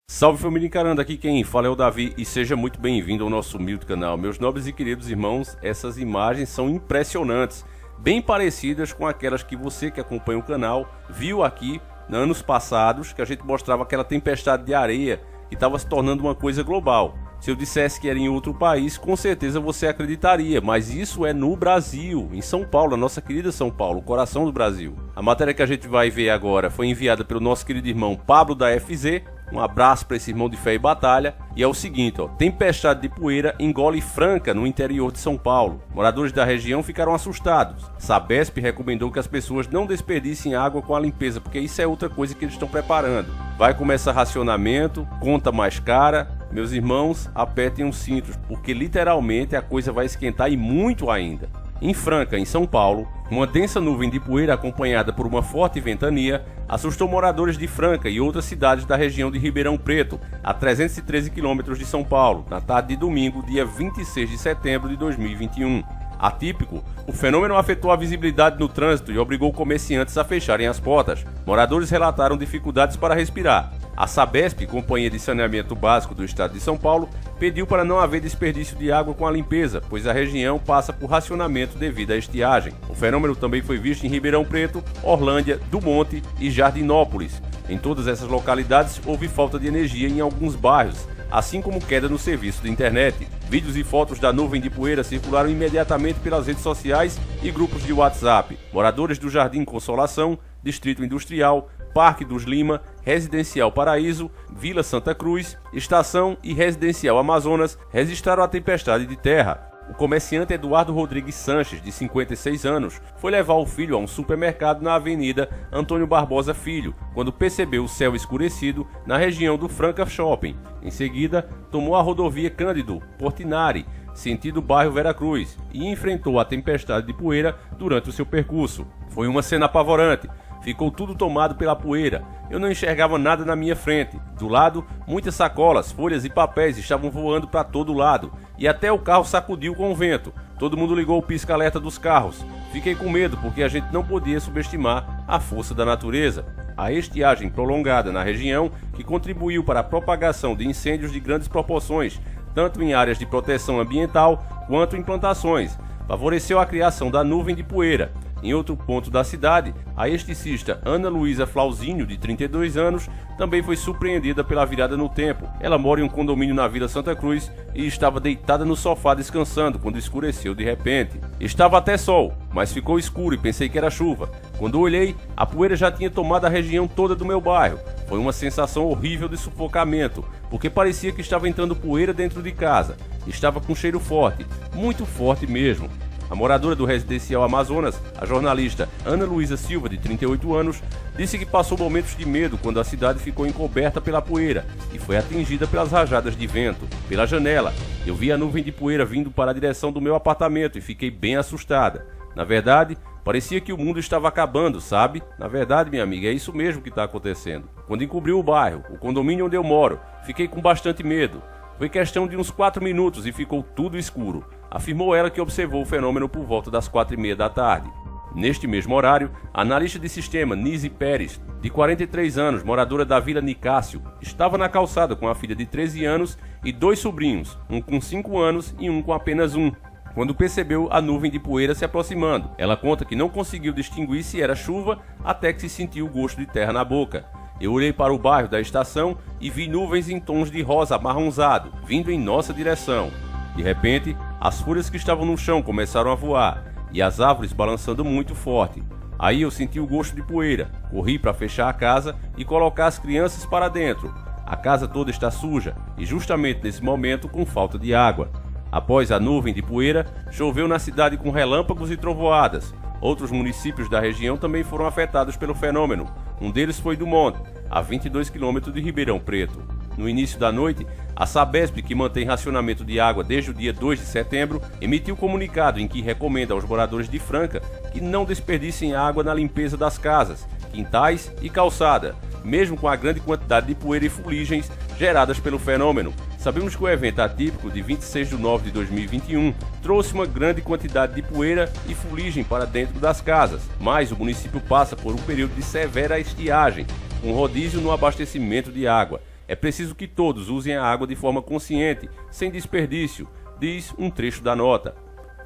Salve família encarando, aqui quem fala é o Davi e seja muito bem-vindo ao nosso humilde canal. Meus nobres e queridos irmãos, essas imagens são impressionantes, bem parecidas com aquelas que você que acompanha o canal viu aqui anos passados, que a gente mostrava aquela tempestade de areia que estava se tornando uma coisa global. Se eu dissesse que era em outro país, com certeza você acreditaria, mas isso é no Brasil, em São Paulo, a nossa querida São Paulo, o coração do Brasil. A matéria que a gente vai ver agora foi enviada pelo nosso querido irmão Pablo da FZ. Um abraço para esse irmão de fé e batalha. E é o seguinte, tempestade de poeira engole Franca, no interior de São Paulo. Moradores da região ficaram assustados. Sabesp recomendou que as pessoas não desperdicem água com a limpeza, porque isso é outra coisa que eles estão preparando. Vai começar racionamento, conta mais cara. Meus irmãos, apertem os cintos, porque literalmente a coisa vai esquentar e muito ainda. Em Franca, em São Paulo, uma densa nuvem de poeira acompanhada por uma forte ventania assustou moradores de Franca e outras cidades da região de Ribeirão Preto, a 313 quilômetros de São Paulo, na tarde de domingo, dia 26 de setembro de 2021. Atípico, o fenômeno afetou a visibilidade no trânsito e obrigou comerciantes a fecharem as portas. Moradores relataram dificuldades para respirar. A Sabesp, Companhia de Saneamento Básico do Estado de São Paulo, pediu para não haver desperdício de água com a limpeza, pois a região passa por racionamento devido à estiagem. O fenômeno também foi visto em Ribeirão Preto, Orlândia, do Monte e Jardinópolis. Em todas essas localidades houve falta de energia em alguns bairros, assim como queda no serviço de internet. Vídeos e fotos da nuvem de poeira circularam imediatamente pelas redes sociais e grupos de WhatsApp. Moradores do Jardim Consolação, Distrito Industrial, Parque dos Lima, Residencial Paraíso, Vila Santa Cruz, Estação e Residencial Amazonas registraram a tempestade de terra. O comerciante Eduardo Rodrigues Sanches, de 56 anos, foi levar o filho a um supermercado na Avenida Antônio Barbosa Filho, quando percebeu o céu escurecido na região do Franca Shopping. Em seguida, tomou a rodovia Cândido Portinari, sentido bairro Veracruz, e enfrentou a tempestade de poeira durante o seu percurso. Foi uma cena apavorante. Ficou tudo tomado pela poeira. Eu não enxergava nada na minha frente. Do lado, muitas sacolas, folhas e papéis estavam voando para todo lado. E até o carro sacudiu com o vento. Todo mundo ligou o pisca-alerta dos carros. Fiquei com medo porque a gente não podia subestimar a força da natureza. A estiagem prolongada na região, que contribuiu para a propagação de incêndios de grandes proporções, tanto em áreas de proteção ambiental quanto em plantações, favoreceu a criação da nuvem de poeira. Em outro ponto da cidade, a esteticista Ana Luísa Flauzinho, de 32 anos, também foi surpreendida pela virada no tempo. Ela mora em um condomínio na Vila Santa Cruz e estava deitada no sofá descansando quando escureceu de repente. Estava até sol, mas ficou escuro e pensei que era chuva. Quando olhei, a poeira já tinha tomado a região toda do meu bairro. Foi uma sensação horrível de sufocamento, porque parecia que estava entrando poeira dentro de casa. Estava com cheiro forte, muito forte mesmo. A moradora do Residencial Amazonas, a jornalista Ana Luísa Silva, de 38 anos, disse que passou momentos de medo quando a cidade ficou encoberta pela poeira e foi atingida pelas rajadas de vento. Pela janela, eu vi a nuvem de poeira vindo para a direção do meu apartamento e fiquei bem assustada. Na verdade, parecia que o mundo estava acabando, sabe? Na verdade, minha amiga, é isso mesmo que está acontecendo. Quando encobriu o bairro, o condomínio onde eu moro, fiquei com bastante medo. Foi questão de uns 4 minutos e ficou tudo escuro, afirmou ela, que observou o fenômeno por volta das 4h30 da tarde. Neste mesmo horário, a analista de sistema Nise Pérez, de 43 anos, moradora da Vila Nicásio, estava na calçada com a filha de 13 anos e 2 sobrinhos, um com 5 anos e um com apenas 1, quando percebeu a nuvem de poeira se aproximando. Ela conta que não conseguiu distinguir se era chuva até que se sentiu o gosto de terra na boca. Eu olhei para o bairro da estação e vi nuvens em tons de rosa amarronzado, vindo em nossa direção. De repente, as folhas que estavam no chão começaram a voar, e as árvores balançando muito forte. Aí eu senti o gosto de poeira, corri para fechar a casa e colocar as crianças para dentro. A casa toda está suja, e justamente nesse momento com falta de água. Após a nuvem de poeira, choveu na cidade com relâmpagos e trovoadas. Outros municípios da região também foram afetados pelo fenômeno. Um deles foi do Monte, a 22 km de Ribeirão Preto. No início da noite, a Sabesp, que mantém racionamento de água desde o dia 2 de setembro, emitiu comunicado em que recomenda aos moradores de Franca que não desperdicem água na limpeza das casas, quintais e calçada, mesmo com a grande quantidade de poeira e fuligens geradas pelo fenômeno. Sabemos que o evento atípico de 26 de nove de 2021 trouxe uma grande quantidade de poeira e fuligem para dentro das casas, mas o município passa por um período de severa estiagem, com rodízio no abastecimento de água. É preciso que todos usem a água de forma consciente, sem desperdício, diz um trecho da nota.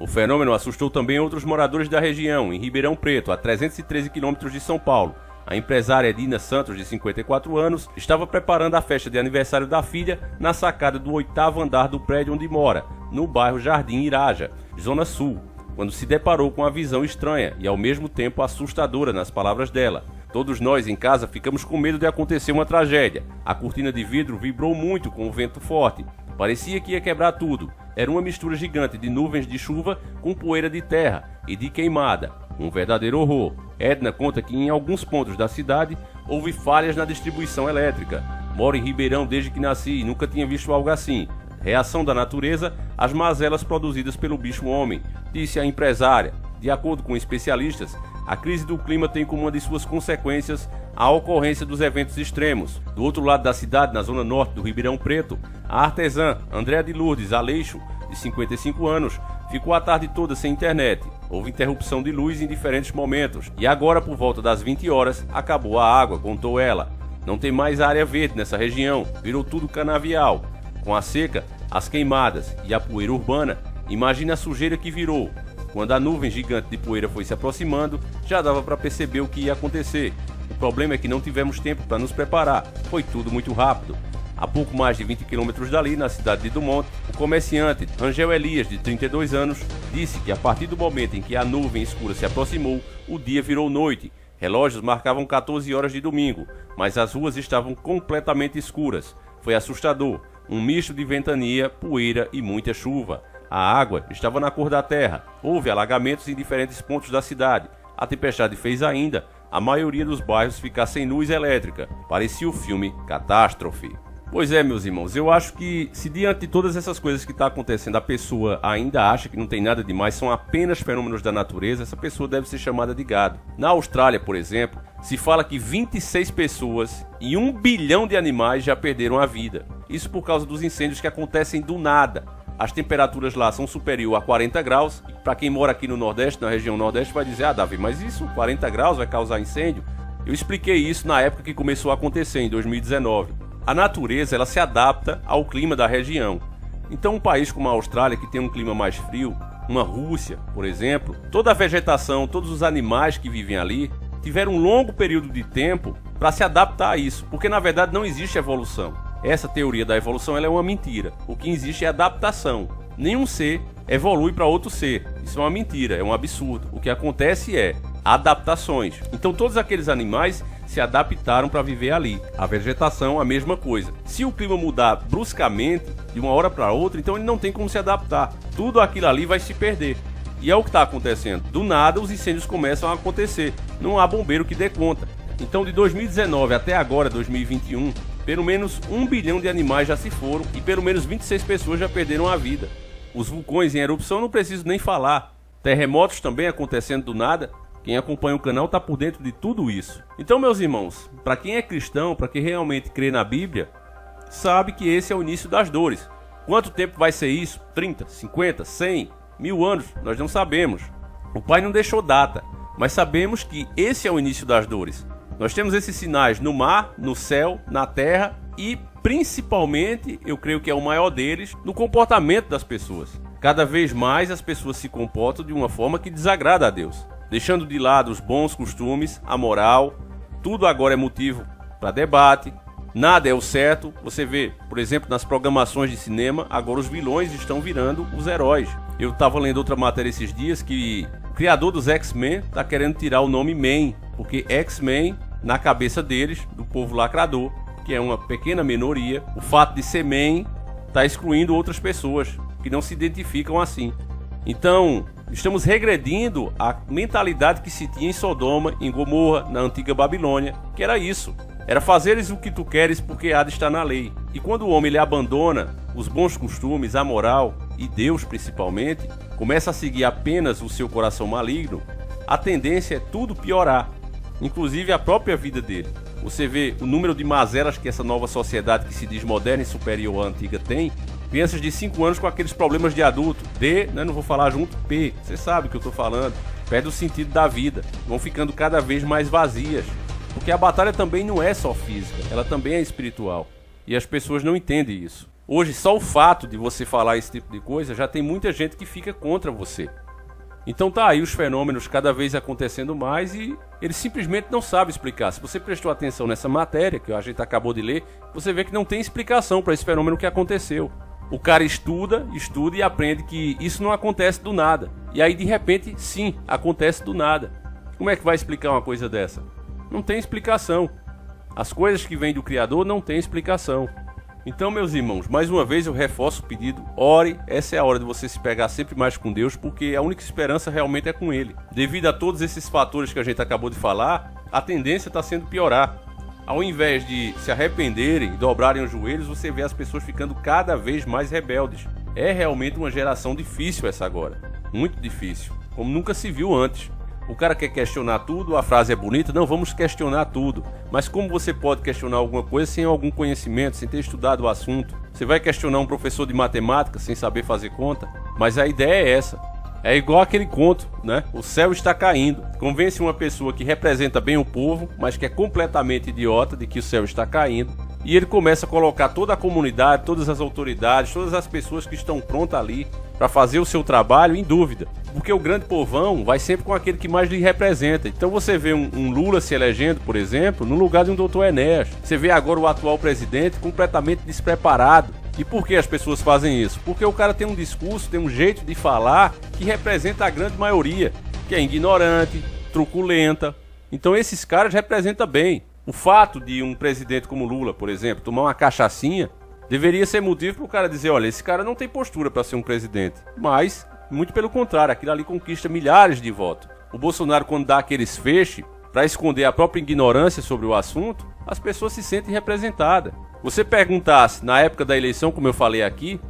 O fenômeno assustou também outros moradores da região, em Ribeirão Preto, a 313 quilômetros de São Paulo. A empresária Edina Santos, de 54 anos, estava preparando a festa de aniversário da filha na sacada do 8º andar do prédio onde mora, no bairro Jardim Iraja, Zona Sul, quando se deparou com a visão estranha e ao mesmo tempo assustadora nas palavras dela. Todos nós em casa ficamos com medo de acontecer uma tragédia. A cortina de vidro vibrou muito com o vento forte. Parecia que ia quebrar tudo. Era uma mistura gigante de nuvens de chuva com poeira de terra e de queimada. Um verdadeiro horror. Edna conta que em alguns pontos da cidade houve falhas na distribuição elétrica. Moro em Ribeirão desde que nasci e nunca tinha visto algo assim. Reação da natureza às mazelas produzidas pelo bicho-homem, disse a empresária. De acordo com especialistas, a crise do clima tem como uma de suas consequências a ocorrência dos eventos extremos. Do outro lado da cidade, na zona norte do Ribeirão Preto, a artesã Andréa de Lourdes Aleixo, de 55 anos, ficou a tarde toda sem internet. Houve interrupção de luz em diferentes momentos e agora, por volta das 20 horas, acabou a água, contou ela. Não tem mais área verde nessa região, virou tudo canavial. Com a seca, as queimadas e a poeira urbana, imagine a sujeira que virou. Quando a nuvem gigante de poeira foi se aproximando, já dava para perceber o que ia acontecer. O problema é que não tivemos tempo para nos preparar, foi tudo muito rápido. A pouco mais de 20 quilômetros dali, na cidade de Dumont, o comerciante Rangel Elias, de 32 anos, disse que a partir do momento em que a nuvem escura se aproximou, o dia virou noite. Relógios marcavam 14 horas de domingo, mas as ruas estavam completamente escuras. Foi assustador, um misto de ventania, poeira e muita chuva. A água estava na cor da terra, houve alagamentos em diferentes pontos da cidade. A tempestade fez ainda a maioria dos bairros ficar sem luz elétrica. Parecia o filme Catástrofe. Pois é, meus irmãos, eu acho que se diante de todas essas coisas que estão acontecendo, a pessoa ainda acha que não tem nada demais, são apenas fenômenos da natureza, essa pessoa deve ser chamada de gado. Na Austrália, por exemplo, se fala que 26 pessoas e 1 bilhão de animais já perderam a vida. Isso por causa dos incêndios que acontecem do nada. As temperaturas lá são superiores a 40 graus. Para quem mora aqui no Nordeste, na região Nordeste, vai dizer: ah, Davi, mas isso, 40 graus vai causar incêndio? Eu expliquei isso na época que começou a acontecer, em 2019. A natureza, ela se adapta ao clima da região. Então um país como a Austrália, que tem um clima mais frio, uma Rússia, por exemplo, toda a vegetação, todos os animais que vivem ali, tiveram um longo período de tempo para se adaptar a isso, porque na verdade não existe evolução. Essa teoria da evolução ela é uma mentira. O que existe é adaptação. Nenhum ser evolui para outro ser. Isso é uma mentira, é um absurdo. O que acontece é adaptações. Então todos aqueles animais se adaptaram para viver ali. A vegetação, a mesma coisa. Se o clima mudar bruscamente, de uma hora para outra, então ele não tem como se adaptar. Tudo aquilo ali vai se perder. E é o que está acontecendo. Do nada, os incêndios começam a acontecer. Não há bombeiro que dê conta. Então, de 2019 até agora, 2021, pelo menos 1 bilhão de animais já se foram e pelo menos 26 pessoas já perderam a vida. Os vulcões em erupção não preciso nem falar. Terremotos também acontecendo do nada. Quem acompanha o canal está por dentro de tudo isso. Então, meus irmãos, para quem é cristão, para quem realmente crê na Bíblia, sabe que esse é o início das dores. Quanto tempo vai ser isso? 30, 50, 100, 1000 anos? Nós não sabemos. O Pai não deixou data, mas sabemos que esse é o início das dores. Nós temos esses sinais no mar, no céu, na terra e, principalmente, eu creio que é o maior deles, no comportamento das pessoas. Cada vez mais as pessoas se comportam de uma forma que desagrada a Deus, deixando de lado os bons costumes, a moral. Tudo agora é motivo para debate, nada é o certo. Você vê, por exemplo, nas programações de cinema, agora os vilões estão virando os heróis. Eu estava lendo outra matéria esses dias que o criador dos X-Men está querendo tirar o nome Man, porque X-Men, na cabeça deles, do povo lacrador, que é uma pequena minoria, o fato de ser Man está excluindo outras pessoas que não se identificam assim. Então, estamos regredindo a mentalidade que se tinha em Sodoma, em Gomorra, na antiga Babilônia, que era isso. Era fazeres o que tu queres porque há de estar na lei. E quando o homem ele abandona os bons costumes, a moral e Deus principalmente, começa a seguir apenas o seu coração maligno, a tendência é tudo piorar, inclusive a própria vida dele. Você vê o número de mazelas que essa nova sociedade que se diz moderna e superior à antiga tem. Crianças de 5 anos com aqueles problemas de adulto. D, né, não vou falar junto, P, você sabe o que eu estou falando. Perde o sentido da vida, vão ficando cada vez mais vazias. Porque a batalha também não é só física, ela também é espiritual. E as pessoas não entendem isso. Hoje, só o fato de você falar esse tipo de coisa, já tem muita gente que fica contra você. Então tá aí os fenômenos cada vez acontecendo mais e eles simplesmente não sabem explicar. Se você prestou atenção nessa matéria que a gente acabou de ler, você vê que não tem explicação para esse fenômeno que aconteceu. O cara estuda e aprende que isso não acontece do nada. E aí de repente, sim, acontece do nada. Como é que vai explicar uma coisa dessa? Não tem explicação. As coisas que vêm do Criador não tem explicação. Então, meus irmãos, mais uma vez eu reforço o pedido, ore, essa é a hora de você se pegar sempre mais com Deus, porque a única esperança realmente é com Ele. Devido a todos esses fatores que a gente acabou de falar, a tendência está sendo piorar. Ao invés de se arrependerem e dobrarem os joelhos, você vê as pessoas ficando cada vez mais rebeldes. É realmente uma geração difícil essa agora, muito difícil, como nunca se viu antes. O cara quer questionar tudo, a frase é bonita, não, vamos questionar tudo. Mas como você pode questionar alguma coisa sem algum conhecimento, sem ter estudado o assunto? Você vai questionar um professor de matemática sem saber fazer conta? Mas a ideia é essa. É igual aquele conto, né? O céu está caindo. Convence uma pessoa que representa bem o povo, mas que é completamente idiota de que o céu está caindo. E ele começa a colocar toda a comunidade, todas as autoridades, todas as pessoas que estão prontas ali para fazer o seu trabalho em dúvida. Porque o grande povão vai sempre com aquele que mais lhe representa. Então você vê um Lula se elegendo, por exemplo, no lugar de um Dr. Enéas. Você vê agora o atual presidente completamente despreparado. E por que as pessoas fazem isso? Porque o cara tem um discurso, tem um jeito de falar que representa a grande maioria, que é ignorante, truculenta. Então esses caras representam bem. O fato de um presidente como Lula, por exemplo, tomar uma cachaçinha, deveria ser motivo para o cara dizer, olha, esse cara não tem postura para ser um presidente. Mas, muito pelo contrário, aquilo ali conquista milhares de votos. O Bolsonaro, quando dá aqueles feixes, para esconder a própria ignorância sobre o assunto, as pessoas se sentem representadas. Você perguntasse, na época da eleição, como eu falei aqui,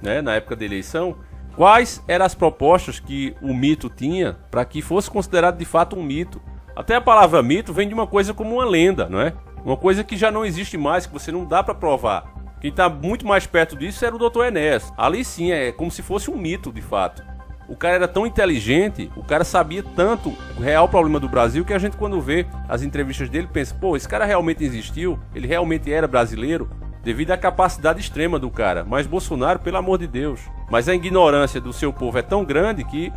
né, na época da eleição, quais eram as propostas que o mito tinha para que fosse considerado de fato um mito. Até a palavra mito vem de uma coisa como uma lenda, não é? Uma coisa que já não existe mais, que você não dá para provar. Quem está muito mais perto disso era o Dr. Enéas. Ali sim, é como se fosse um mito, de fato. O cara era tão inteligente, o cara sabia tanto o real problema do Brasil, que a gente, quando vê as entrevistas dele, pensa, pô, esse cara realmente existiu? Ele realmente era brasileiro? Devido à capacidade extrema do cara. Mas Bolsonaro, pelo amor de Deus. Mas a ignorância do seu povo é tão grande que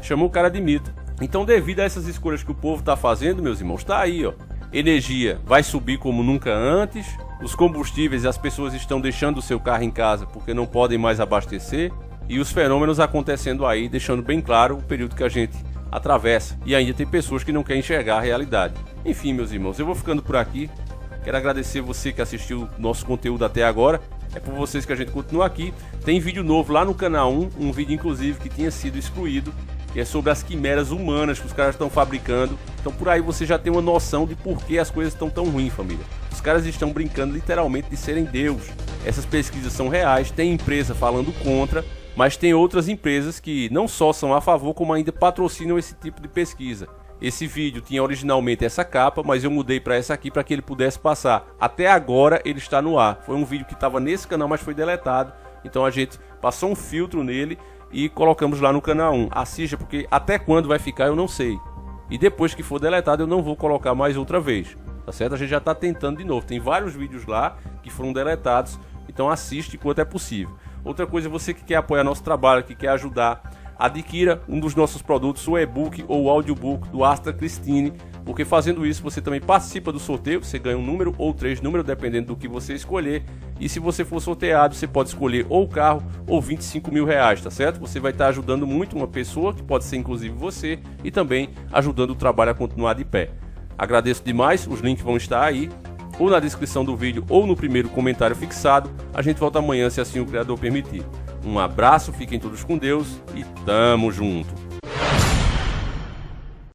chamou o cara de mito. Então, devido a essas escolhas que o povo está fazendo, meus irmãos, está aí, ó. Energia vai subir como nunca antes. Os combustíveis, as pessoas estão deixando o seu carro em casa porque não podem mais abastecer. E os fenômenos acontecendo aí, deixando bem claro o período que a gente atravessa. E ainda tem pessoas que não querem enxergar a realidade. Enfim, meus irmãos, eu vou ficando por aqui. Quero agradecer você que assistiu nosso conteúdo até agora. É por vocês que a gente continua aqui. Tem vídeo novo lá no canal 1, um vídeo inclusive que tinha sido excluído, que é sobre as quimeras humanas que os caras estão fabricando. Então por aí você já tem uma noção de por que as coisas estão tão ruins, família. Os caras estão brincando literalmente de serem Deus. Essas pesquisas são reais, tem empresa falando contra, mas tem outras empresas que não só são a favor, como ainda patrocinam esse tipo de pesquisa. Esse vídeo tinha originalmente essa capa, mas eu mudei para essa aqui para que ele pudesse passar. Até agora ele está no ar. Foi um vídeo que estava nesse canal, mas foi deletado. Então a gente passou um filtro nele e colocamos lá no canal 1. Assista, porque até quando vai ficar eu não sei. E depois que for deletado eu não vou colocar mais outra vez. Tá certo? A gente já está tentando de novo. Tem vários vídeos lá que foram deletados. Então assiste enquanto é possível. Outra coisa, você que quer apoiar nosso trabalho, que quer ajudar, adquira um dos nossos produtos, o e-book ou o audiobook do Astra Christine, porque fazendo isso você também participa do sorteio, você ganha um número ou 3 números, dependendo do que você escolher, e se você for sorteado, você pode escolher ou o carro ou 25 mil reais, tá certo? Você vai estar ajudando muito uma pessoa, que pode ser inclusive você, e também ajudando o trabalho a continuar de pé. Agradeço demais, os links vão estar aí, ou na descrição do vídeo, ou no primeiro comentário fixado. A gente volta amanhã, se assim o Criador permitir. Um abraço, fiquem todos com Deus e tamo junto!